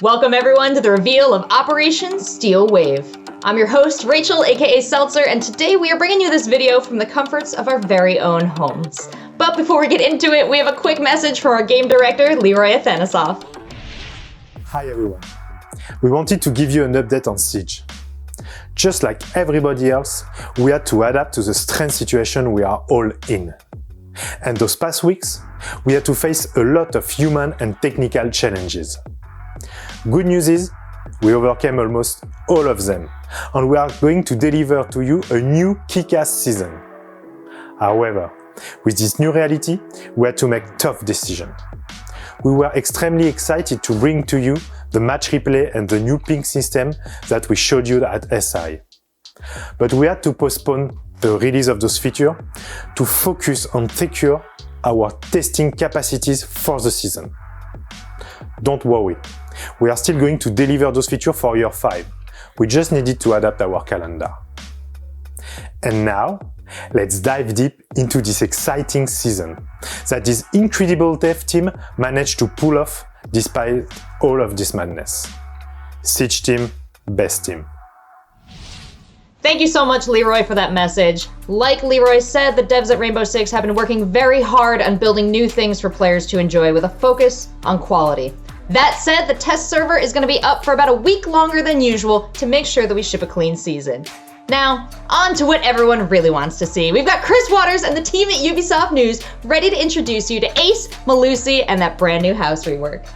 Welcome everyone to the reveal of Operation Steel Wave. I'm your host, Rachel, aka Seltzer, and today we are bringing you this video from the comforts of our very own homes. But before we get into it, we have a quick message from our game director, Leroy Athanasoff. Hi everyone. We wanted to give you an update on Siege. Just like everybody else, we had to adapt to the strange situation we are all in. And those past weeks, we had to face a lot of human and technical challenges. Good news is, we overcame almost all of them, and we are going to deliver to you a new kick-ass season. However, with this new reality, we had to make tough decisions. We were extremely excited to bring to you the match replay and the new ping system that we showed you at SI. But we had to postpone the release of those features to focus on secure our testing capacities for the season. Don't worry, we are still going to deliver those features for year 5. We just needed to adapt our calendar. And now, let's dive deep into this exciting season that this incredible dev team managed to pull off despite all of this madness. Siege team, best team. Thank you so much, Leroy, for that message. Like Leroy said, the devs at Rainbow Six have been working very hard on building new things for players to enjoy with a focus on quality. That said, the test server is going to be up for about a week longer than usual to make sure that we ship a clean season. Now, on to what everyone really wants to see. We've got Chris Waters and the team at Ubisoft News ready to introduce you to Ace, Malusi, and that brand new house rework.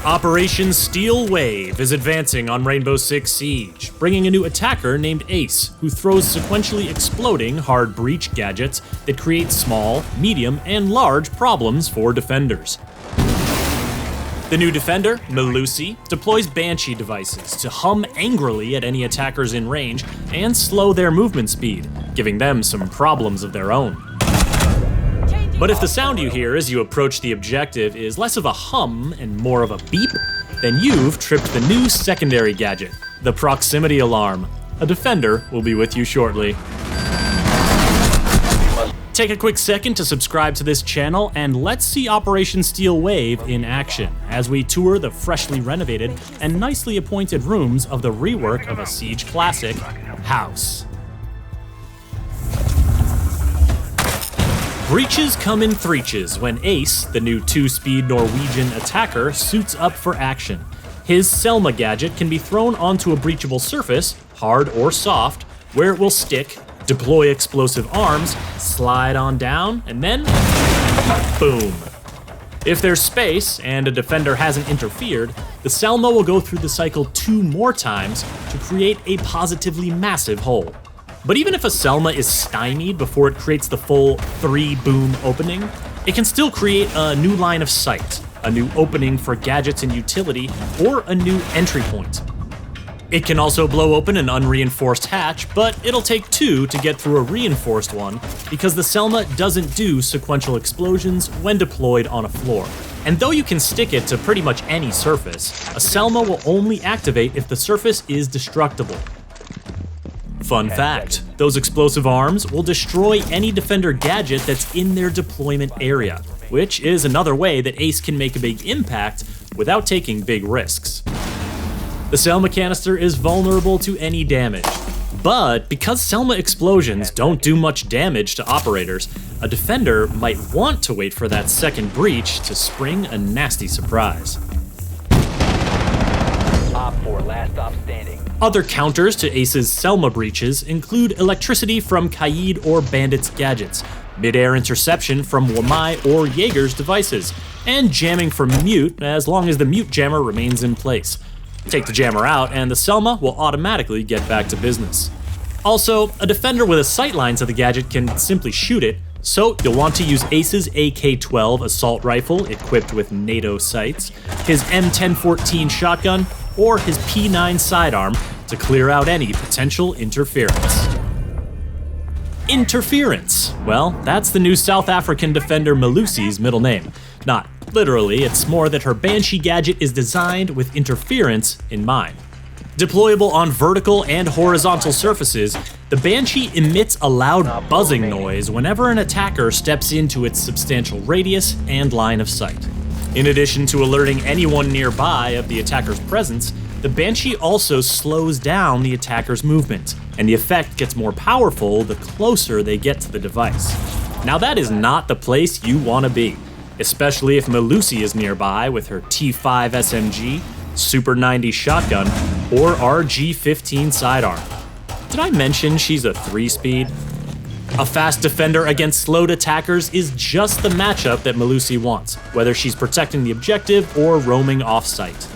Operation Steel Wave is advancing on Rainbow Six Siege, bringing a new attacker named Ace, who throws sequentially exploding hard breach gadgets that create small, medium, and large problems for defenders. The new defender, Malusi, deploys Banshee devices to hum angrily at any attackers in range and slow their movement speed, giving them some problems of their own. But if the sound you hear as you approach the objective is less of a hum and more of a beep, then you've tripped the new secondary gadget, the proximity alarm. A defender will be with you shortly. Take a quick second to subscribe to this channel and let's see Operation Steel Wave in action as we tour the freshly renovated and nicely appointed rooms of the rework of a Siege classic, House. Breaches come in threeches when Ace, the new 2-speed Norwegian attacker, suits up for action. His Selma gadget can be thrown onto a breachable surface, hard or soft, where it will stick, deploy explosive arms, slide on down, and then boom. If there's space and a defender hasn't interfered, the Selma will go through the cycle 2 more times to create a positively massive hole. But even if a Selma is stymied before it creates the full 3-boom opening, it can still create a new line of sight, a new opening for gadgets and utility, or a new entry point. It can also blow open an unreinforced hatch, but it'll take 2 to get through a reinforced one because the Selma doesn't do sequential explosions when deployed on a floor. And though you can stick it to pretty much any surface, a Selma will only activate if the surface is destructible. Fun fact, those explosive arms will destroy any defender gadget that's in their deployment area, which is another way that Ace can make a big impact without taking big risks. The Selma canister is vulnerable to any damage, but because Selma explosions don't do much damage to operators, a defender might want to wait for that second breach to spring a nasty surprise. Op 4, last stop standing. Other counters to Ace's Selma breaches include electricity from Kaid or Bandit's gadgets, mid-air interception from Wamai or Jaeger's devices, and jamming from Mute as long as the Mute jammer remains in place. Take the jammer out and the Selma will automatically get back to business. Also, a defender with a sightline to the gadget can simply shoot it, so you'll want to use Ace's AK-12 assault rifle equipped with NATO sights, his M1014 shotgun, or his P9 sidearm to clear out any potential interference. Interference. Well, that's the new South African defender Malusi's middle name. Not literally, it's more that her Banshee gadget is designed with interference in mind. Deployable on vertical and horizontal surfaces, the Banshee emits a loud buzzing noise whenever an attacker steps into its substantial radius and line of sight. In addition to alerting anyone nearby of the attacker's presence, the Banshee also slows down the attacker's movement, and the effect gets more powerful the closer they get to the device. Now that is not the place you want to be, especially if Melusi is nearby with her T5 SMG, Super 90 shotgun, or RG-15 sidearm. Did I mention she's a 3-speed? A fast defender against slowed attackers is just the matchup that Melusi wants, whether she's protecting the objective or roaming off-site.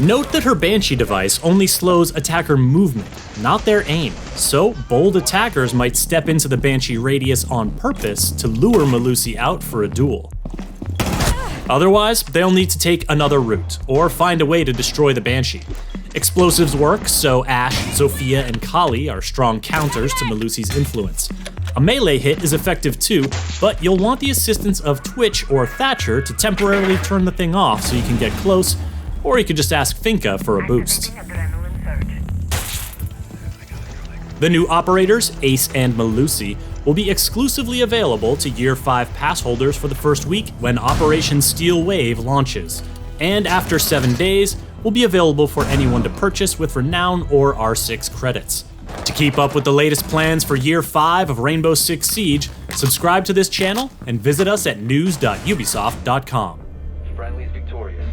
Note that her Banshee device only slows attacker movement, not their aim, so bold attackers might step into the Banshee radius on purpose to lure Melusi out for a duel. Otherwise, they'll need to take another route, or find a way to destroy the Banshee. Explosives work, so Ashe, Zofia, and Kali are strong counters to Melusi's influence. A melee hit is effective too, but you'll want the assistance of Twitch or Thatcher to temporarily turn the thing off so you can get close, or you could just ask Finka for a boost. The new operators, Ace and Melusi, will be exclusively available to Year 5 pass holders for the first week when Operation Steel Wave launches, and after 7 days, will be available for anyone to purchase with Renown or R6 credits. To keep up with the latest plans for Year 5 of Rainbow Six Siege, subscribe to this channel and visit us at news.ubisoft.com. Friendly's victorious.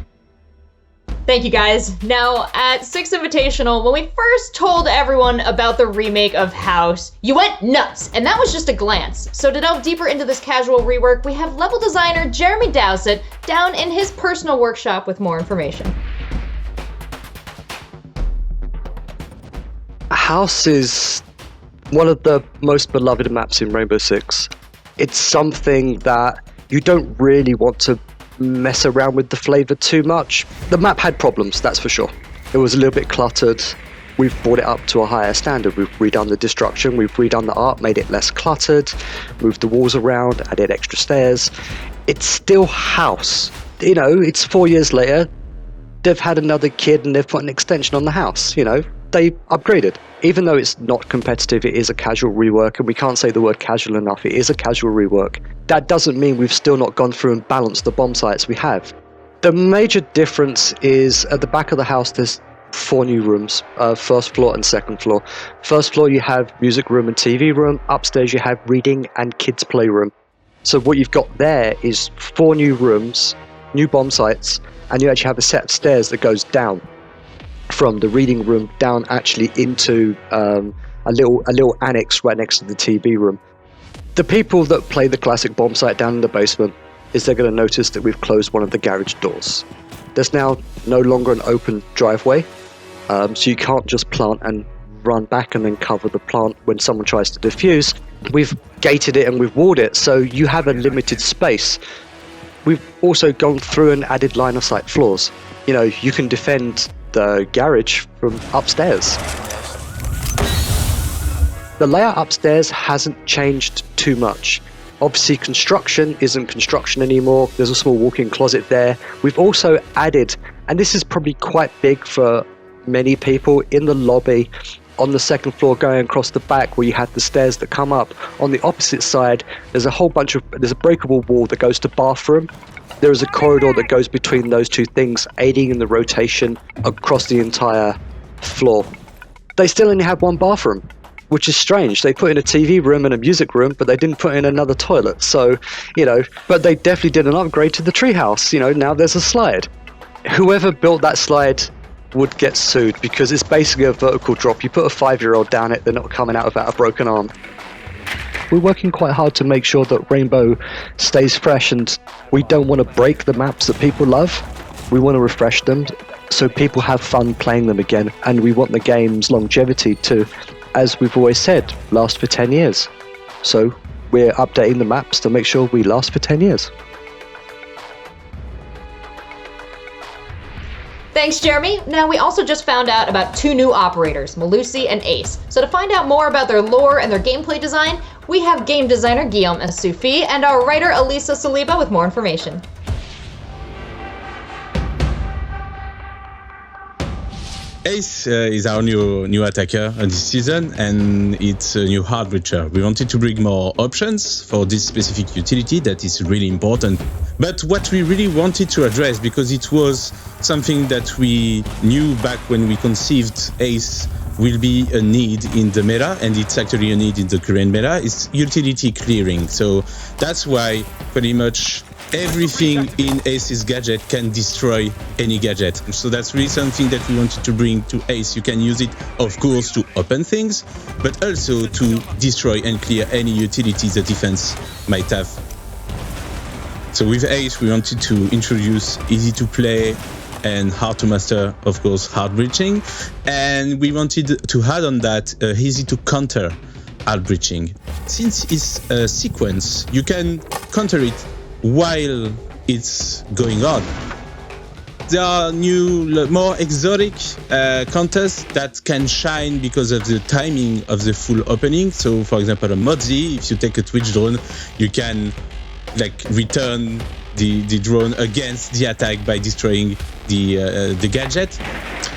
Thank you guys. Now, at 6 Invitational, when we first told everyone about the remake of House, you went nuts, and that was just a glance. So to delve deeper into this casual rework, we have level designer Jeremy Dowsett down in his personal workshop with more information. House is one of the most beloved maps in Rainbow Six. It's something that you don't really want to mess around with the flavor too much. The map had problems, that's for sure. It was a little bit cluttered. We've brought it up to a higher standard. We've redone the destruction, we've redone the art, made it less cluttered, moved the walls around, added extra stairs. It's still House. You know, it's 4 years later, they've had another kid and they've put an extension on the house, you know. They upgraded. Even though it's not competitive, it is a casual rework, and we can't say the word casual enough. It is a casual rework. That doesn't mean we've still not gone through and balanced the bomb sites we have. The major difference is at the back of the house there's 4 new rooms, first floor and second floor. First floor you have music room and TV room. Upstairs you have reading and kids playroom. So what you've got there is 4 new rooms, new bomb sites, and you actually have a set of stairs that goes down from the reading room down actually into a little annex right next to the TV room. The people that play the classic bomb site down in the basement is they're going to notice that we've closed one of the garage doors. There's now no longer an open driveway, so you can't just plant and run back and then cover the plant when someone tries to defuse. We've gated it and we've walled it, so you have a limited space. We've also gone through and added line of sight floors. You know, you can defend the garage from upstairs. The layout upstairs hasn't changed too much. Obviously construction isn't construction anymore. There's a small walk-in closet there. We've also added, and this is probably quite big for many people, in the lobby on the second floor going across the back where you have the stairs that come up. On the opposite side there's a breakable wall that goes to bathroom. There is a corridor that goes between those two things, aiding in the rotation across the entire floor. They still only have 1 bathroom, which is strange. They put in a TV room and a music room, but they didn't put in another toilet. So, you know, but they definitely did an upgrade to the treehouse. You know, now there's a slide. Whoever built that slide would get sued because it's basically a vertical drop. You put a 5-year-old down it, they're not coming out without a broken arm. We're working quite hard to make sure that Rainbow stays fresh, and we don't want to break the maps that people love. We want to refresh them so people have fun playing them again, and we want the game's longevity to, as we've always said, last for 10 years. So we're updating the maps to make sure we last for 10 years. Thanks, Jeremy. Now, we also just found out about 2 new operators, Melusi and Ace. So to find out more about their lore and their gameplay design, we have game designer Guillaume Assoufi and our writer Elisa Saliba with more information. Ace is our new attacker this season, and it's a new hard breacher. We wanted to bring more options for this specific utility that is really important. But what we really wanted to address, because it was something that we knew back when we conceived Ace will be a need in the meta, and it's actually a need in the current meta, is utility clearing. So that's why pretty much everything in Ace's gadget can destroy any gadget. So that's really something that we wanted to bring to Ace. You can use it, of course, to open things, but also to destroy and clear any utility the defense might have. So with Ace, we wanted to introduce easy to play and hard to master, of course, hard breaching. And we wanted to add on that easy to counter hard breaching. Since it's a sequence, you can counter it while it's going on. There are new, more exotic counters that can shine because of the timing of the full opening. So, for example, a Modzi, if you take a Twitch drone, you can return the drone against the attack by destroying the gadget.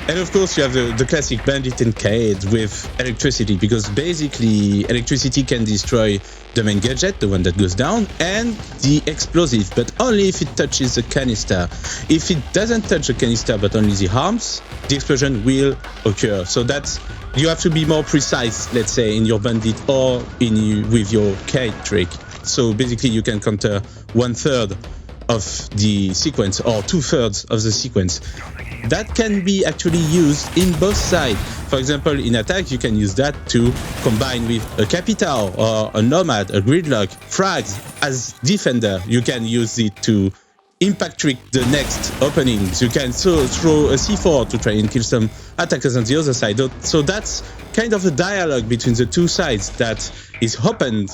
And of course, you have the classic Bandit and Cade with electricity, because basically electricity can destroy the main gadget, the one that goes down, and the explosive, but only if it touches the canister. If it doesn't touch the canister, but only the arms, the explosion will occur. So that's, you have to be more precise, let's say, in your Bandit or with your Cade trick. So basically, you can counter 1/3 of the sequence or 2/3 of the sequence. That can be actually used in both sides. For example, in attack, you can use that to combine with a Capital or a Nomad, a Gridlock, frags. As defender, you can use it to impact trick the next openings. You can throw a C4 to try and kill some attackers on the other side. So that's kind of a dialogue between the two sides that is opened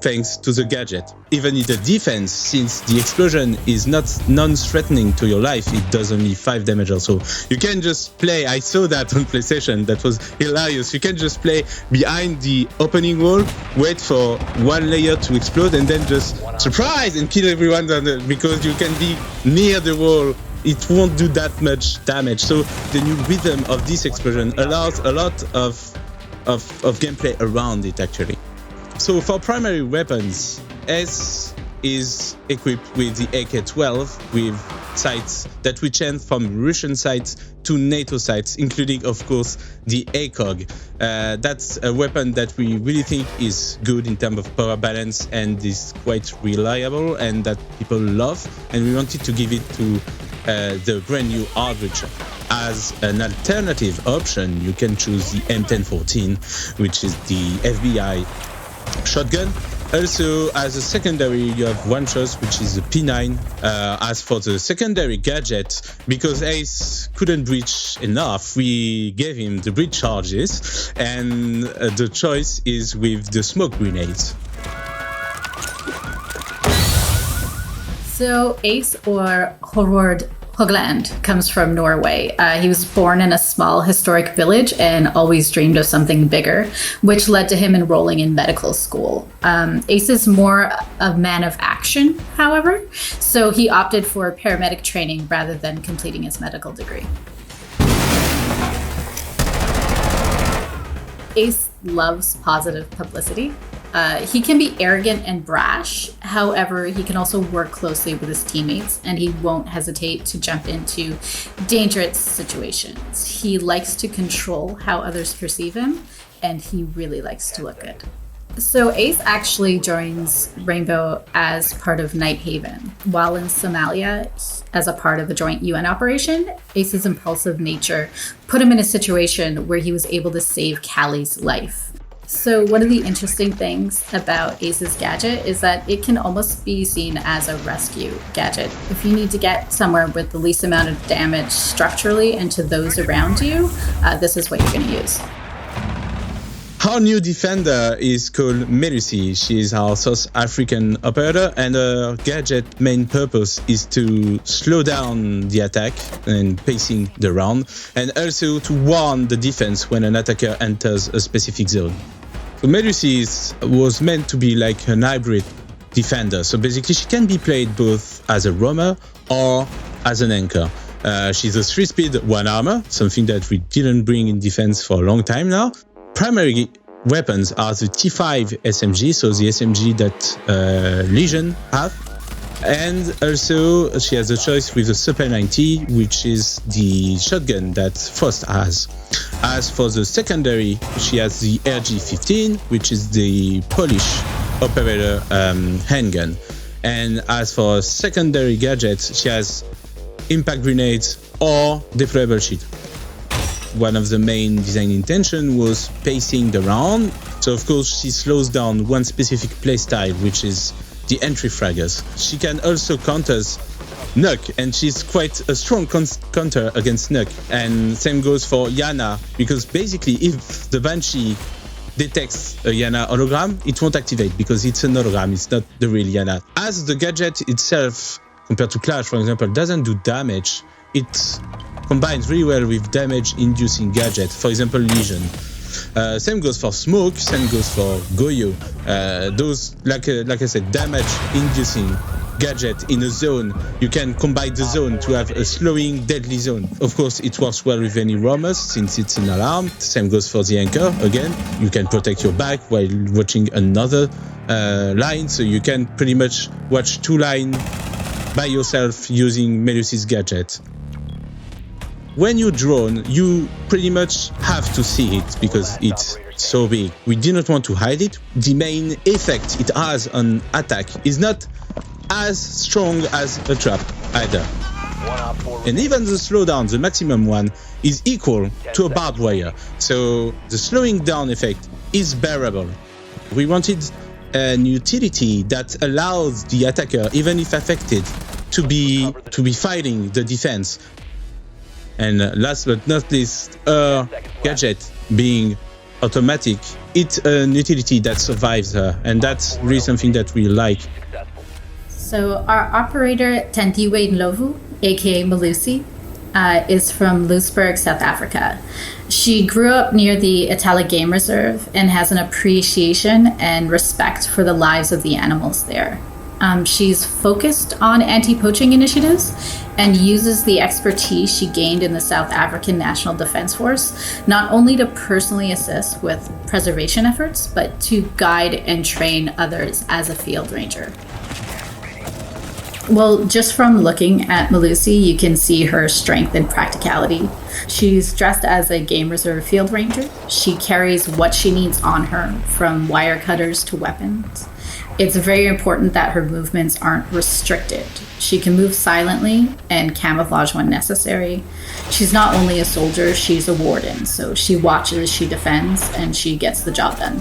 thanks to the gadget. Even in the defense, since the explosion is not non-threatening to your life, it does only 5 damage or so. You can just play, I saw that on PlayStation, that was hilarious. You can just play behind the opening wall, wait for one layer to explode, and then just surprise and kill everyone because you can be near the wall. It won't do that much damage. So the new rhythm of this explosion allows a lot of gameplay around it, actually. So for primary weapons, Ace is equipped with the AK-12 with sights that we change from Russian sights to NATO sights, including, of course, the ACOG. That's a weapon that we really think is good in terms of power balance and is quite reliable and that people love. And we wanted to give it to the brand new Archer. As an alternative option, you can choose the M1014, which is the FBI shotgun. Also, as a secondary, you have one shot, which is the P9. As for the secondary gadget, because Ace couldn't breach enough, we gave him the breach charges, and the choice is with the smoke grenades. So Ace, or Horord Hogland, comes from Norway. He was born in a small historic village and always dreamed of something bigger, which led to him enrolling in medical school. Ace is more a man of action, however, so he opted for paramedic training rather than completing his medical degree. Ace loves positive publicity. He can be arrogant and brash. However, he can also work closely with his teammates, and he won't hesitate to jump into dangerous situations. He likes to control how others perceive him, and he really likes to look good. So Ace actually joins Rainbow as part of Night Haven. While in Somalia, as a part of a joint UN operation, Ace's impulsive nature put him in a situation where he was able to save Callie's life. So one of the interesting things about Ace's gadget is that it can almost be seen as a rescue gadget. If you need to get somewhere with the least amount of damage structurally and to those around you, this is what you're going to use. Our new defender is called Melusi. She is our South African operator, and her gadget main purpose is to slow down the attack and pacing the round, and also to warn the defense when an attacker enters a specific zone. So Melusi was meant to be like an hybrid defender. So basically she can be played both as a roamer or as an anchor. She's a 3-speed, 1 armor, something that we didn't bring in defense for a long time now. Primary weapons are the T5 SMG, so the SMG that Legion have. And also she has a choice with the Super 90, which is the shotgun that Frost has. As for the secondary, she has the RG-15, which is the Polish operator handgun. And as for secondary gadgets, she has impact grenades or deployable shield. One of the main design intention was pacing the round. So of course she slows down one specific playstyle, which is the entry fraggers. She can also counter Nuke, and she's quite a strong counter against Nuke. And same goes for Yana, because basically if the Banshee detects a Yana hologram, it won't activate because it's an hologram, it's not the real Yana. As the gadget itself, compared to Clash, for example, doesn't do damage, it combines really well with damage-inducing gadget, for example, Legion. Same goes for Smoke, same goes for Goyo. Those, like I said, damage-inducing gadget in a zone. You can combine the zone to have a slowing, deadly zone. Of course, it works well with any roamers since it's an alarm. Same goes for the anchor. Again, you can protect your back while watching another line, so you can pretty much watch 2 lines by yourself using Melus's gadget. When you drone, you pretty much have to see it because it's so big. We did not want to hide it. The main effect it has on attack is not as strong as a trap either. And even the slowdown, the maximum one, is equal to a barbed wire. So the slowing down effect is bearable. We wanted an utility that allows the attacker, even if affected, to be fighting the defense. And last but not least, her gadget being automatic, it's an utility that survives her, and that's really something that we like. So our operator Tentiwe Ndlovu, aka Melusi, is from Louisburg, South Africa. She grew up near the Itala Game Reserve and has an appreciation and respect for the lives of the animals there. She's focused on anti-poaching initiatives and uses the expertise she gained in the South African National Defense Force, not only to personally assist with preservation efforts, but to guide and train others as a field ranger. Well, just from looking at Melusi, you can see her strength and practicality. She's dressed as a Game Reserve field ranger. She carries what she needs on her, from wire cutters to weapons. It's very important that her movements aren't restricted. She can move silently and camouflage when necessary. She's not only a soldier, she's a warden, so she watches, she defends, and she gets the job done.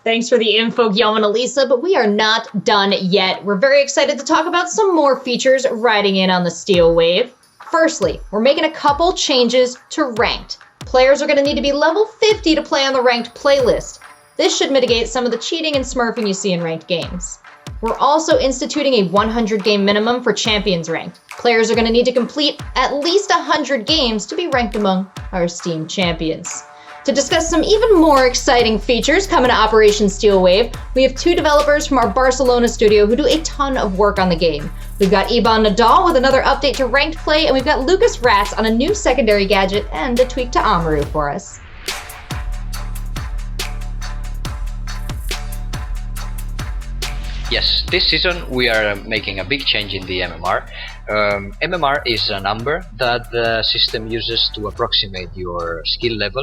Thanks for the info, Guillaume and Elisa, but we are not done yet. We're very excited to talk about some more features riding in on the Steel Wave. Firstly, we're making a couple changes to Ranked. Players are going to need to be level 50 to play on the Ranked playlist. This should mitigate some of the cheating and smurfing you see in ranked games. We're also instituting a 100 game minimum for Champions Ranked. Players are going to need to complete at least 100 games to be ranked among our Steam champions. To discuss some even more exciting features coming to Operation Steel Wave, we have 2 developers from our Barcelona studio who do a ton of work on the game. We've got Iban Nadal with another update to ranked play, and we've got Lucas Ratz on a new secondary gadget and a tweak to Amaru for us. Yes, this season we are making a big change in the MMR. MMR is a number that the system uses to approximate your skill level.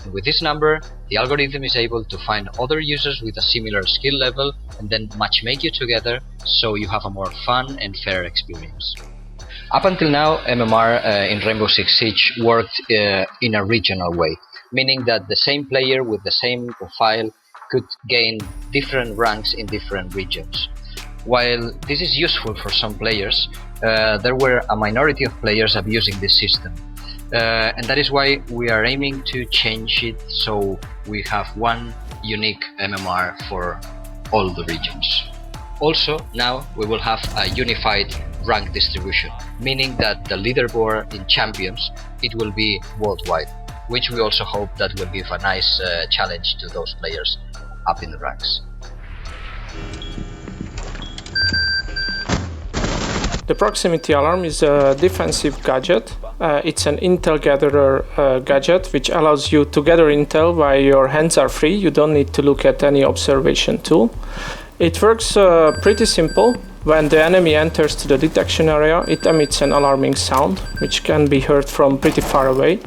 And with this number, the algorithm is able to find other users with a similar skill level and then matchmake you together so you have a more fun and fair experience. Up until now, MMR in Rainbow Six Siege worked in a regional way, meaning that the same player with the same profile could gain different ranks in different regions. While this is useful for some players, there were a minority of players abusing this system. And that is why we are aiming to change it so we have one unique MMR for all the regions. Also, now we will have a unified rank distribution, meaning that the leaderboard in Champions, it will be worldwide, which we also hope that will give a nice challenge to those players up in the ranks. The proximity alarm is a defensive gadget. It's an intel gatherer gadget which allows you to gather intel while your hands are free. You don't need to look at any observation tool. It works pretty simple. When the enemy enters to the detection area, it emits an alarming sound which can be heard from pretty far away.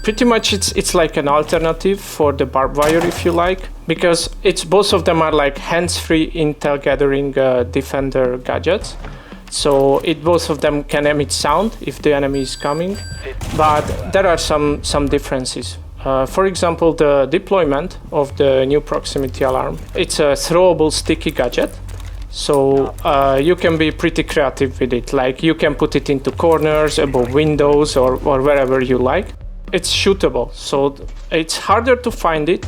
Pretty much it's like an alternative for the barbed wire, if you like, because both of them are like hands-free intel gathering defender gadgets. So both of them can emit sound if the enemy is coming, but there are some differences. For example, the deployment of the new proximity alarm. It's a throwable sticky gadget, so you can be pretty creative with it. Like you can put it into corners, above windows, or wherever you like. It's shootable, so it's harder to find it,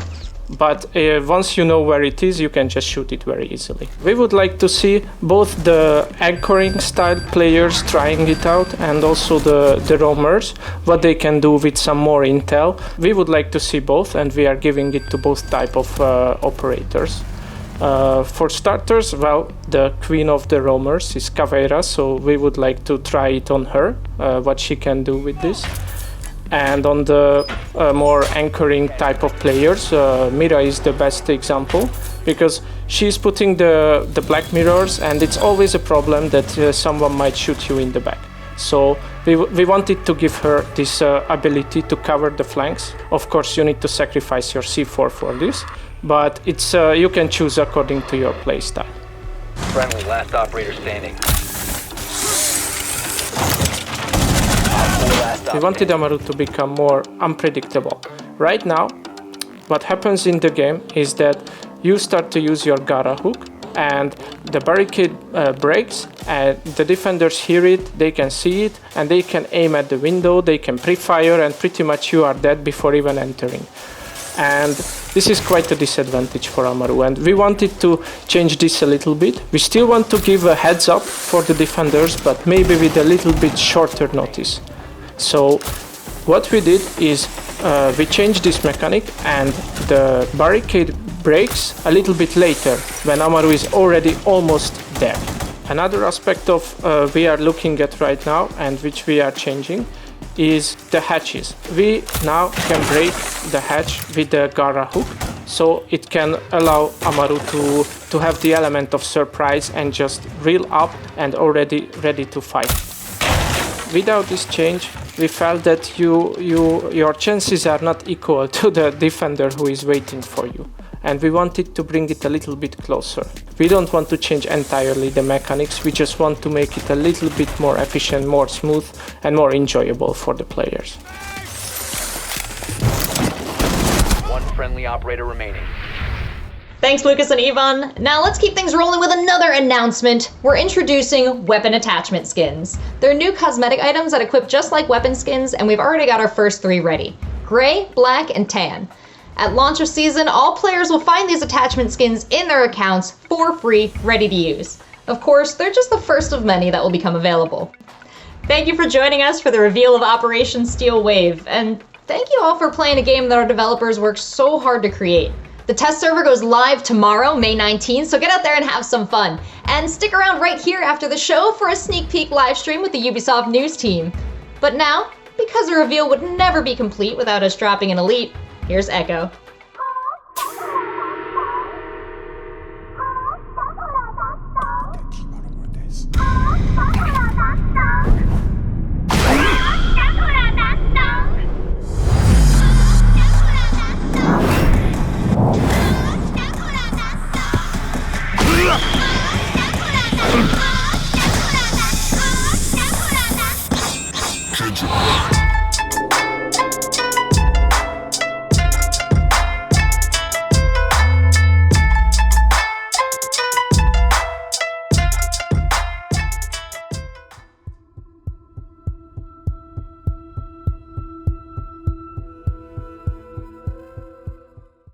but once you know where it is, you can just shoot it very easily. We would like to see both the anchoring style players trying it out and also the roamers, what they can do with some more intel. We would like to see both, and we are giving it to both type of operators. For starters, well, the queen of the roamers is Caveira, so we would like to try it on her, what she can do with this. And on the more anchoring type of players, Mira is the best example, because she's putting the black mirrors, and it's always a problem that someone might shoot you in the back. So we wanted to give her this ability to cover the flanks. Of course, you need to sacrifice your C4 for this, but it's you can choose according to your playstyle. Friendly, last operator standing. We wanted Amaru to become more unpredictable. Right now, what happens in the game is that you start to use your Gara hook, and the barricade breaks, and the defenders hear it, they can see it, and they can aim at the window, they can pre-fire, and pretty much you are dead before even entering. And this is quite a disadvantage for Amaru, and we wanted to change this a little bit. We still want to give a heads up for the defenders, but maybe with a little bit shorter notice. So what we did is we changed this mechanic, and the barricade breaks a little bit later when Amaru is already almost there. Another aspect of we are looking at right now, and which we are changing, is the hatches. We now can break the hatch with the Gara hook, so it can allow Amaru to have the element of surprise and just reel up and already ready to fight. Without this change, we felt that your chances are not equal to the defender who is waiting for you, and we wanted to bring it a little bit closer. We don't want to change entirely the mechanics, we just want to make it a little bit more efficient, more smooth, and more enjoyable for the players. One friendly operator remaining. Thanks, Lucas and Ivan. Now let's keep things rolling with another announcement. We're introducing weapon attachment skins. They're new cosmetic items that equip just like weapon skins, and we've already got our first 3 ready: gray, black, and tan. At launch of season, all players will find these attachment skins in their accounts for free, ready to use. Of course, they're just the first of many that will become available. Thank you for joining us for the reveal of Operation Steel Wave, and thank you all for playing a game that our developers worked so hard to create. The test server goes live tomorrow, May 19th, so get out there and have some fun. And stick around right here after the show for a sneak peek live stream with the Ubisoft News team. But now, because the reveal would never be complete without us dropping an elite, here's Echo. Attention.